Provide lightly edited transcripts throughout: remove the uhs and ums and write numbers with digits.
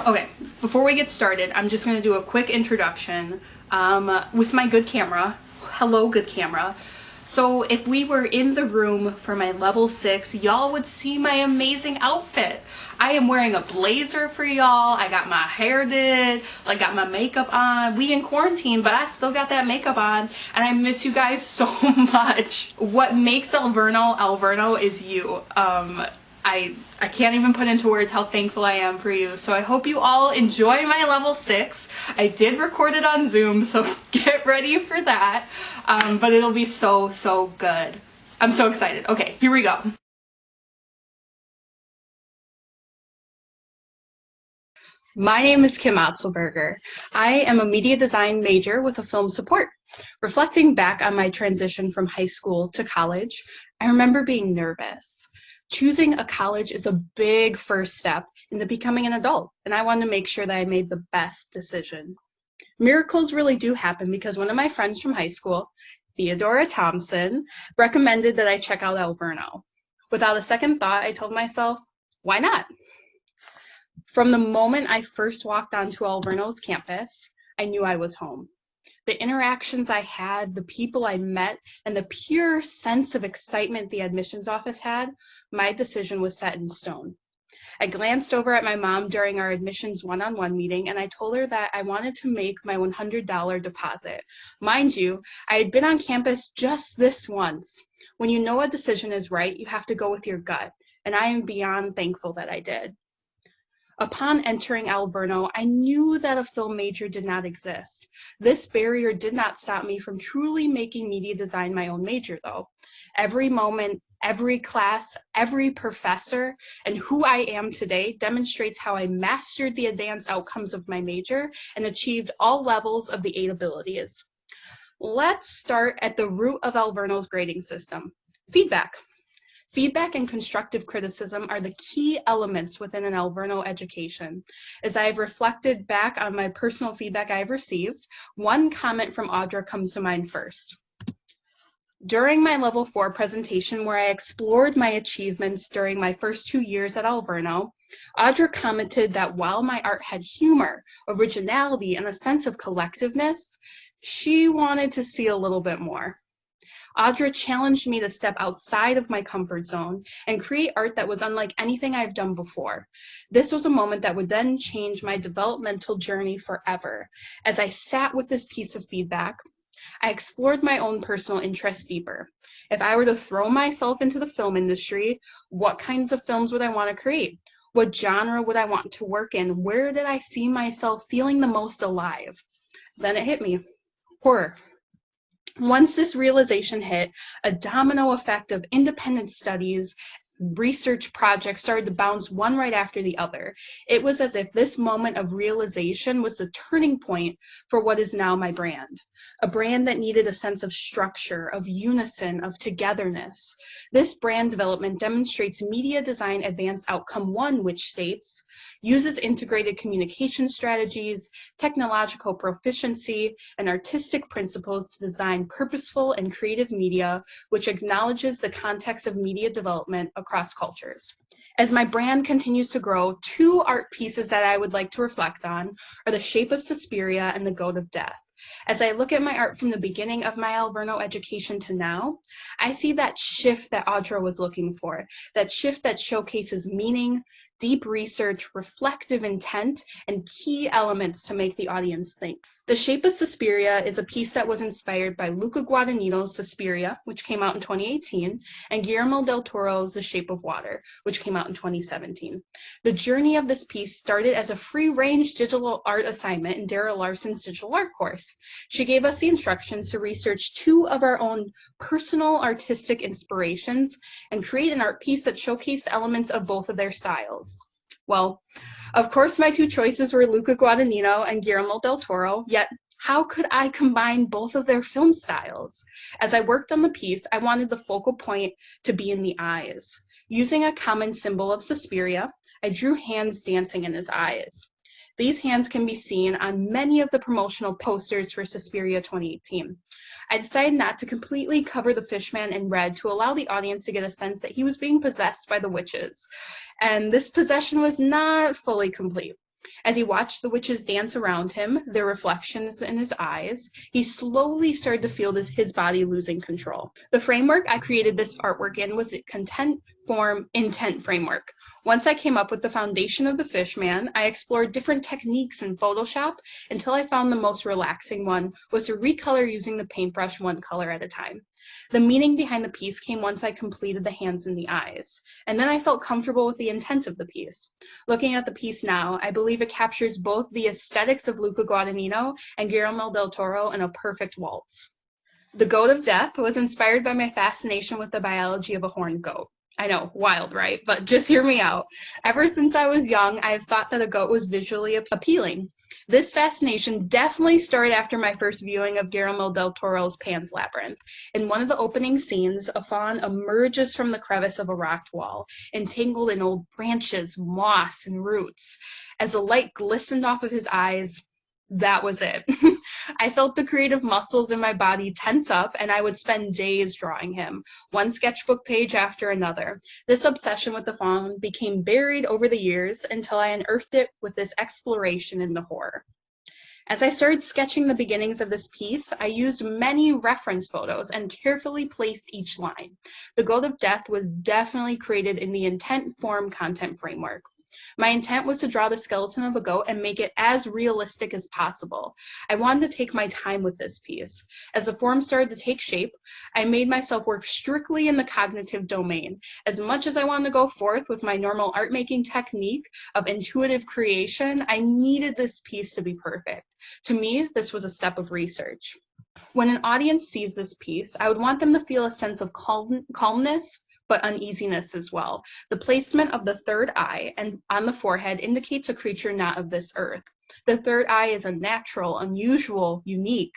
Okay, before we get started, I'm just going to do a quick introduction with my good camera. Hello, good camera. So if we were in the room for my level 6, y'all would see my amazing outfit. I am wearing a blazer for y'all. I got my hair did, I got my makeup on. We in quarantine, but I still got that makeup on, and I miss you guys so much. What makes Alverno is you. I can't even put into words how thankful I am for you. So I hope you all enjoy my level 6. I did record it on Zoom, so get ready for that. But it'll be so good. I'm so excited. Okay, here we go. My name is Kim Otzelberger. I am a media design major with a film support. Reflecting back on my transition from high school to college, I remember being nervous. Choosing a college is a big first step into becoming an adult, and I wanted to make sure that I made the best decision. Miracles really do happen because one of my friends from high school, Theodora Thompson, recommended that I check out Alverno. Without a second thought, I told myself, why not? From the moment I first walked onto Alverno's campus, I knew I was home. The interactions I had, the people I met, and the pure sense of excitement the admissions office had, my decision was set in stone. I glanced over at my mom during our admissions one-on-one meeting, and I told her that I wanted to make my $100 deposit. Mind you, I had been on campus just this once. When you know a decision is right, you have to go with your gut, and I am beyond thankful that I did. Upon entering Alverno, I knew that a film major did not exist. This barrier did not stop me from truly making media design my own major, though. Every moment, every class, every professor, and who I am today demonstrates how I mastered the advanced outcomes of my major and achieved all levels of the 8 abilities. Let's start at the root of Alverno's grading system: feedback. Feedback and constructive criticism are the key elements within an Alverno education. As I have reflected back on my personal feedback I have received, one comment from Audra comes to mind first. During my level 4 presentation, where I explored my achievements during my first 2 years at Alverno, Audra commented that while my art had humor, originality, and a sense of collectiveness, she wanted to see a little bit more. Audra challenged me to step outside of my comfort zone and create art that was unlike anything I've done before. This was a moment that would then change my developmental journey forever. As I sat with this piece of feedback, I explored my own personal interests deeper. If I were to throw myself into the film industry, what kinds of films would I want to create? What genre would I want to work in? Where did I see myself feeling the most alive? Then it hit me: horror. Once this realization hit, a domino effect of independent studies, research projects started to bounce one right after the other. It was as if this moment of realization was the turning point for what is now my brand. A brand that needed a sense of structure, of unison, of togetherness. This brand development demonstrates Media Design Advanced Outcome 1, which states, uses integrated communication strategies, technological proficiency, and artistic principles to design purposeful and creative media, which acknowledges the context of media development across cultures. As my brand continues to grow, 2 art pieces that I would like to reflect on are The Shape of Suspiria and The Goat of Death. As I look at my art from the beginning of my Alverno education to now, I see that shift that Audra was looking for, that shift that showcases meaning, deep research, reflective intent, and key elements to make the audience think. The Shape of Suspiria is a piece that was inspired by Luca Guadagnino's Suspiria, which came out in 2018, and Guillermo del Toro's The Shape of Water, which came out in 2017. The journey of this piece started as a free-range digital art assignment in Dara Larson's digital art course. She gave us the instructions to research 2 of our own personal artistic inspirations and create an art piece that showcased elements of both of their styles. Well, of course, my 2 choices were Luca Guadagnino and Guillermo del Toro, yet how could I combine both of their film styles? As I worked on the piece, I wanted the focal point to be in the eyes. Using a common symbol of Suspiria, I drew hands dancing in his eyes. These hands can be seen on many of the promotional posters for Suspiria 2018. I decided not to completely cover the fishman in red to allow the audience to get a sense that he was being possessed by the witches, and this possession was not fully complete. As he watched the witches dance around him, their reflections in his eyes, he slowly started to feel his body losing control. The framework I created this artwork in was a content, form, intent framework. Once I came up with the foundation of the fish man, I explored different techniques in Photoshop until I found the most relaxing one was to recolor using the paintbrush one color at a time. The meaning behind the piece came once I completed the hands and the eyes, and then I felt comfortable with the intent of the piece. Looking at the piece now, I believe it captures both the aesthetics of Luca Guadagnino and Guillermo del Toro in a perfect waltz. The Goat of Death was inspired by my fascination with the biology of a horned goat. I know, wild, right? But just hear me out. Ever since I was young, I have thought that a goat was visually appealing. This fascination definitely started after my first viewing of Guillermo del Toro's Pan's Labyrinth. In one of the opening scenes, a fawn emerges from the crevice of a rock wall, entangled in old branches, moss, and roots. As the light glistened off of his eyes, that was it. I felt the creative muscles in my body tense up, and I would spend days drawing him, one sketchbook page after another. This obsession with the fawn became buried over the years until I unearthed it with this exploration in the horror. As I started sketching the beginnings of this piece, I used many reference photos and carefully placed each line. The Goat of Death was definitely created in the intent form content framework. My intent was to draw the skeleton of a goat and make it as realistic as possible. I wanted to take my time with this piece. As the form started to take shape, I made myself work strictly in the cognitive domain. As much as I wanted to go forth with my normal art-making technique of intuitive creation, I needed this piece to be perfect. To me, this was a step of research. When an audience sees this piece, I would want them to feel a sense of calmness, but uneasiness as well. The placement of the third eye and on the forehead indicates a creature not of this earth. The third eye is unnatural, unusual, unique.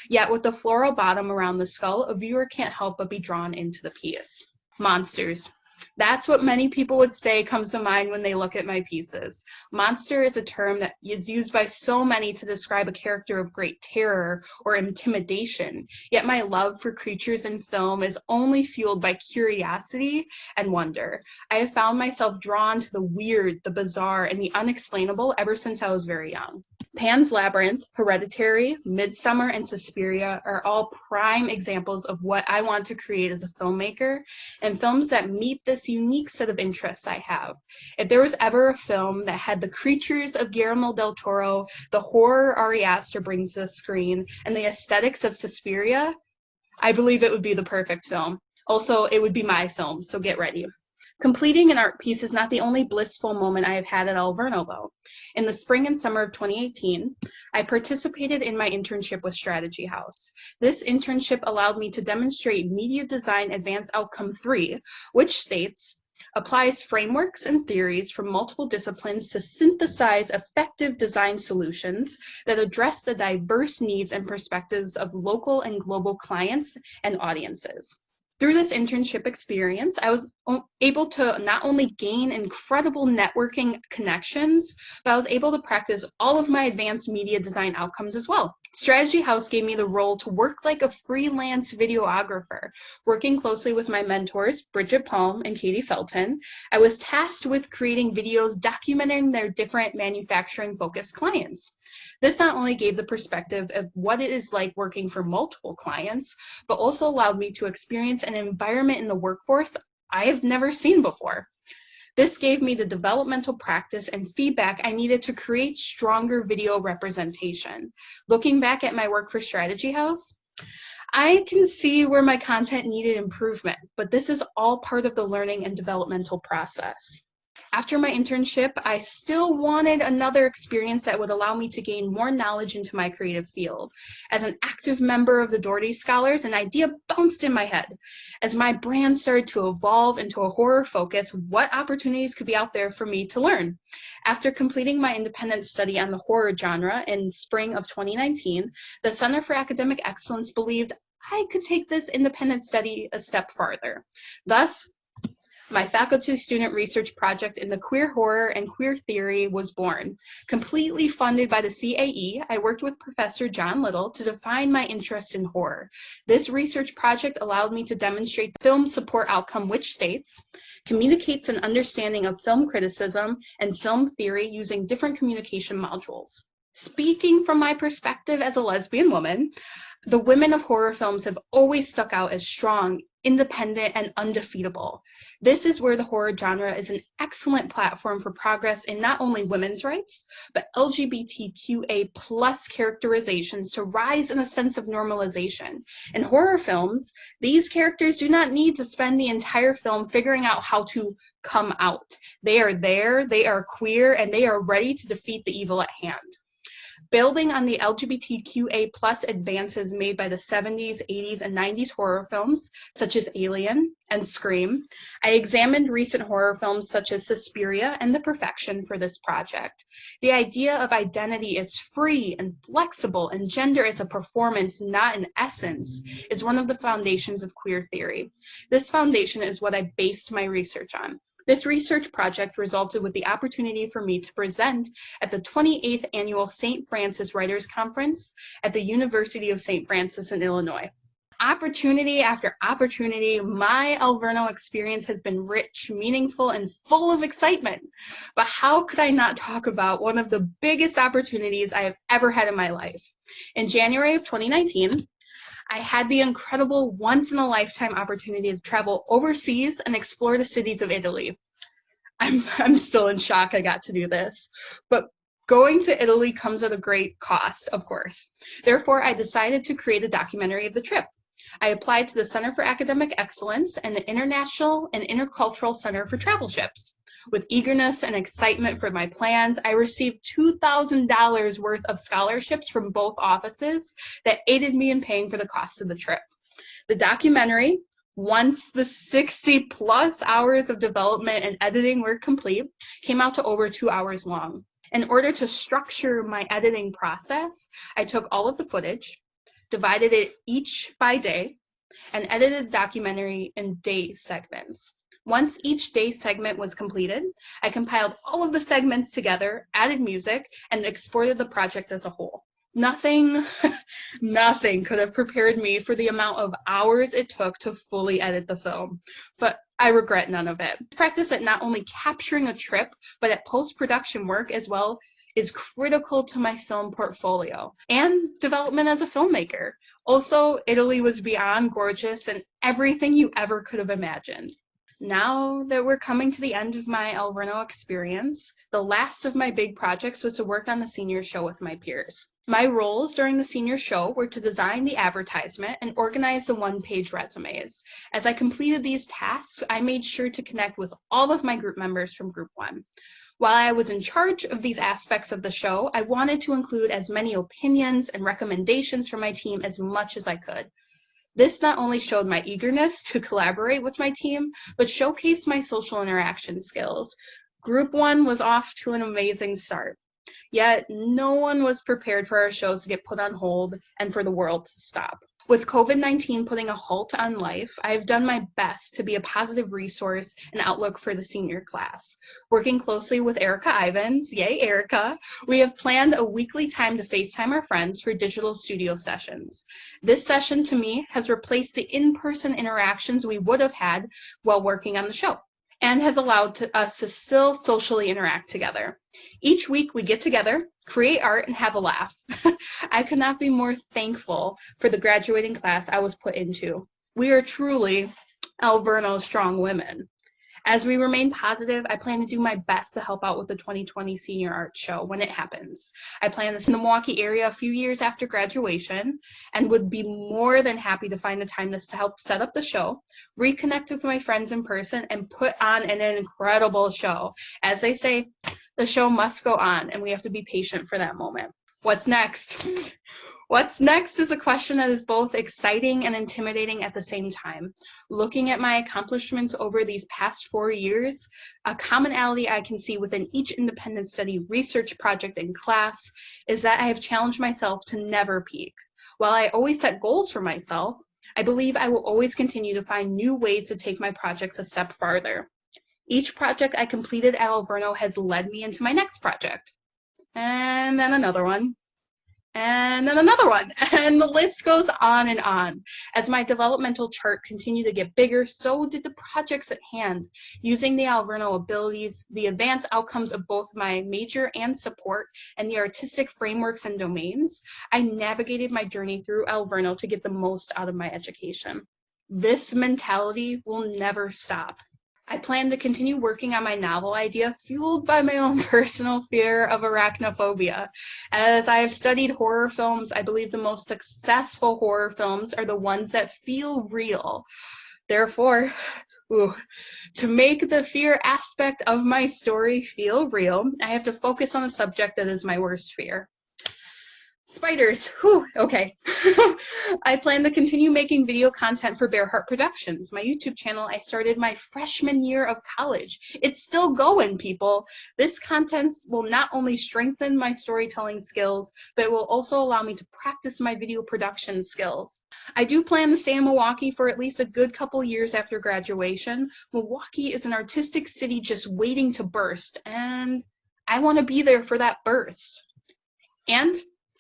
Yet with the floral bottom around the skull, a viewer can't help but be drawn into the piece. Monsters. That's what many people would say comes to mind when they look at my pieces. Monster is a term that is used by so many to describe a character of great terror or intimidation, yet my love for creatures in film is only fueled by curiosity and wonder. I have found myself drawn to the weird, the bizarre, and the unexplainable ever since I was very young. Pan's Labyrinth, Hereditary, Midsummer, and Suspiria are all prime examples of what I want to create as a filmmaker, and films that meet this unique set of interests I have. If there was ever a film that had the creatures of Guillermo del Toro, the horror Ari Aster brings to the screen, and the aesthetics of Suspiria, I believe it would be the perfect film. Also, it would be my film, so get ready. Completing an art piece is not the only blissful moment I have had at Alverno, though. In the spring and summer of 2018, I participated in my internship with Strategy House. This internship allowed me to demonstrate Media Design Advanced Outcome 3, which states, applies frameworks and theories from multiple disciplines to synthesize effective design solutions that address the diverse needs and perspectives of local and global clients and audiences. Through this internship experience, I was able to not only gain incredible networking connections, but I was able to practice all of my advanced media design outcomes as well. Strategy House gave me the role to work like a freelance videographer, working closely with my mentors, Bridget Palm and Katie Felton. I was tasked with creating videos documenting their different manufacturing-focused clients. This not only gave the perspective of what it is like working for multiple clients, but also allowed me to experience an environment in the workforce I have never seen before. This gave me the developmental practice and feedback I needed to create stronger video representation. Looking back at my work for Strategy House, I can see where my content needed improvement, but this is all part of the learning and developmental process. After my internship, I still wanted another experience that would allow me to gain more knowledge into my creative field. As an active member of the Doherty Scholars, an idea bounced in my head. As my brand started to evolve into a horror focus, what opportunities could be out there for me to learn? After completing my independent study on the horror genre in spring of 2019, the Center for Academic Excellence believed I could take this independent study a step farther. Thus, My faculty-student research project in the queer horror and queer theory was born. Completely funded by the CAE, I worked with Professor John Little to define my interest in horror. This research project allowed me to demonstrate the film support outcome, which states, communicates an understanding of film criticism and film theory using different communication modules. Speaking from my perspective as a lesbian woman, the women of horror films have always stuck out as strong, independent, and undefeatable. This is where the horror genre is an excellent platform for progress in not only women's rights, but LGBTQA plus characterizations to rise in a sense of normalization. In horror films, these characters do not need to spend the entire film figuring out how to come out. They are there, they are queer, and they are ready to defeat the evil at hand. Building on the LGBTQA plus advances made by the 70s, 80s, and 90s horror films, such as Alien and Scream, I examined recent horror films such as Suspiria and The Perfection for this project. The idea of identity as free and flexible and gender as a performance, not an essence, is one of the foundations of queer theory. This foundation is what I based my research on. This research project resulted with the opportunity for me to present at the 28th Annual St. Francis Writers' Conference at the University of St. Francis in Illinois. Opportunity after opportunity, my Alverno experience has been rich, meaningful, and full of excitement. But how could I not talk about one of the biggest opportunities I have ever had in my life? In January of 2019, I had the incredible once-in-a-lifetime opportunity to travel overseas and explore the cities of Italy. I'm still in shock I got to do this, but going to Italy comes at a great cost, of course. Therefore, I decided to create a documentary of the trip. I applied to the Center for Academic Excellence and the International and Intercultural Center for Travelships. With eagerness and excitement for my plans, I received $2,000 worth of scholarships from both offices that aided me in paying for the cost of the trip. The documentary, once the 60 plus hours of development and editing were complete, came out to over 2 hours long. In order to structure my editing process, I took all of the footage, divided it each by day, and edited the documentary in day segments. Once each day segment was completed, I compiled all of the segments together, added music, and exported the project as a whole. Nothing could have prepared me for the amount of hours it took to fully edit the film, but I regret none of it. Practice at not only capturing a trip, but at post-production work as well is critical to my film portfolio and development as a filmmaker. Also, Italy was beyond gorgeous and everything you ever could have imagined. Now that we're coming to the end of my Alverno experience, the last of my big projects was to work on the senior show with my peers. My roles during the senior show were to design the advertisement and organize the one-page resumes. As I completed these tasks, I made sure to connect with all of my group members from Group 1. While I was in charge of these aspects of the show, I wanted to include as many opinions and recommendations from my team as much as I could. This not only showed my eagerness to collaborate with my team, but showcased my social interaction skills. Group 1 was off to an amazing start. Yet, no one was prepared for our shows to get put on hold and for the world to stop. With COVID-19 putting a halt on life, I have done my best to be a positive resource and outlook for the senior class. Working closely with Erica Ivins, yay Erica, we have planned a weekly time to FaceTime our friends for digital studio sessions. This session to me has replaced the in-person interactions we would have had while working on the show, and has allowed us to still socially interact together. Each week we get together, create art, and have a laugh. I could not be more thankful for the graduating class I was put into. We are truly Alverno strong women. As we remain positive, I plan to do my best to help out with the 2020 Senior Art Show when it happens. I plan this in the Milwaukee area a few years after graduation and would be more than happy to find the time to help set up the show, reconnect with my friends in person, and put on an incredible show. As they say, the show must go on, and we have to be patient for that moment. What's next? What's next is a question that is both exciting and intimidating at the same time. Looking at my accomplishments over these past 4 years, a commonality I can see within each independent study research project and class is that I have challenged myself to never peak. While I always set goals for myself, I believe I will always continue to find new ways to take my projects a step farther. Each project I completed at Alverno has led me into my next project. And then another one. And then another one, and the list goes on and on. As my developmental chart continued to get bigger, so did the projects at hand. Using the Alverno abilities, the advanced outcomes of both my major and support, and the artistic frameworks and domains, I navigated my journey through Alverno to get the most out of my education. This mentality will never stop. I plan to continue working on my novel idea, fueled by my own personal fear of arachnophobia. As I have studied horror films, I believe the most successful horror films are the ones that feel real. Therefore, to make the fear aspect of my story feel real, I have to focus on a subject that is my worst fear. Spiders, okay. I plan to continue making video content for Bear Heart Productions, my YouTube channel I started my freshman year of college. It's still going, people. This content will not only strengthen my storytelling skills, but it will also allow me to practice my video production skills. I do plan to stay in Milwaukee for at least a good couple years after graduation. Milwaukee is an artistic city just waiting to burst, and I want to be there for that burst. And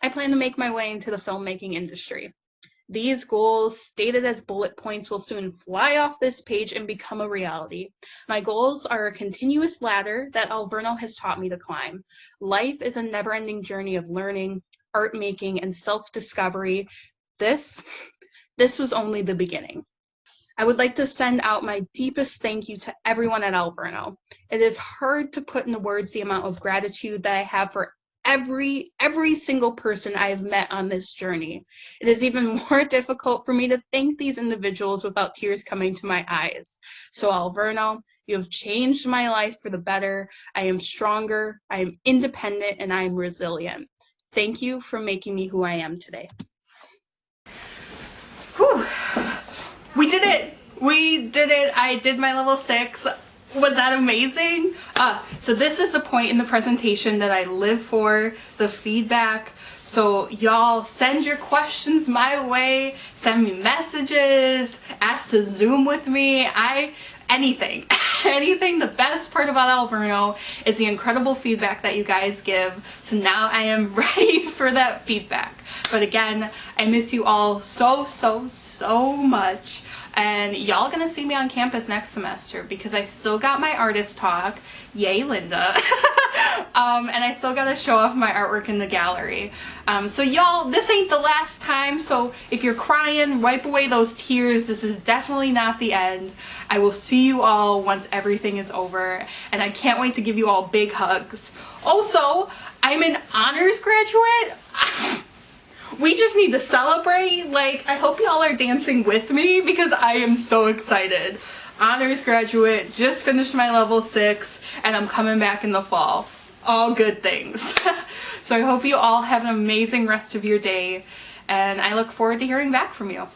I plan to make my way into the filmmaking industry. These goals, stated as bullet points, will soon fly off this page and become a reality. My goals are a continuous ladder that Alverno has taught me to climb. Life is a never-ending journey of learning, art making, and self-discovery. This was only the beginning. I would like to send out my deepest thank you to everyone at Alverno. It is hard to put into words the amount of gratitude that I have for every single person I have met on this journey. It is even more difficult for me to thank these individuals without tears coming to my eyes. So Alverno, you have changed my life for the better. I am stronger, I am independent, and I am resilient. Thank you for making me who I am today. Whew. We did it! We did it! I did my level 6. Was that amazing? So this is the point in the presentation that I live for, the feedback. So y'all send your questions my way, send me messages, ask to Zoom with me, anything. Anything. The best part about Alverno is the incredible feedback that you guys give. So now I am ready for that feedback. But again, I miss you all so much. And y'all gonna see me on campus next semester because I still got my artist talk. Yay, Linda. And I still gotta show off my artwork in the gallery. So y'all, this ain't the last time, so if you're crying, wipe away those tears. This is definitely not the end. I will see you all once everything is over, and I can't wait to give you all big hugs. Also, I'm an honors graduate. We just need to celebrate. Like, I hope y'all are dancing with me because I am so excited. Honors graduate, just finished my level 6, and I'm coming back in the fall. All good things. So I hope you all have an amazing rest of your day, and I look forward to hearing back from you.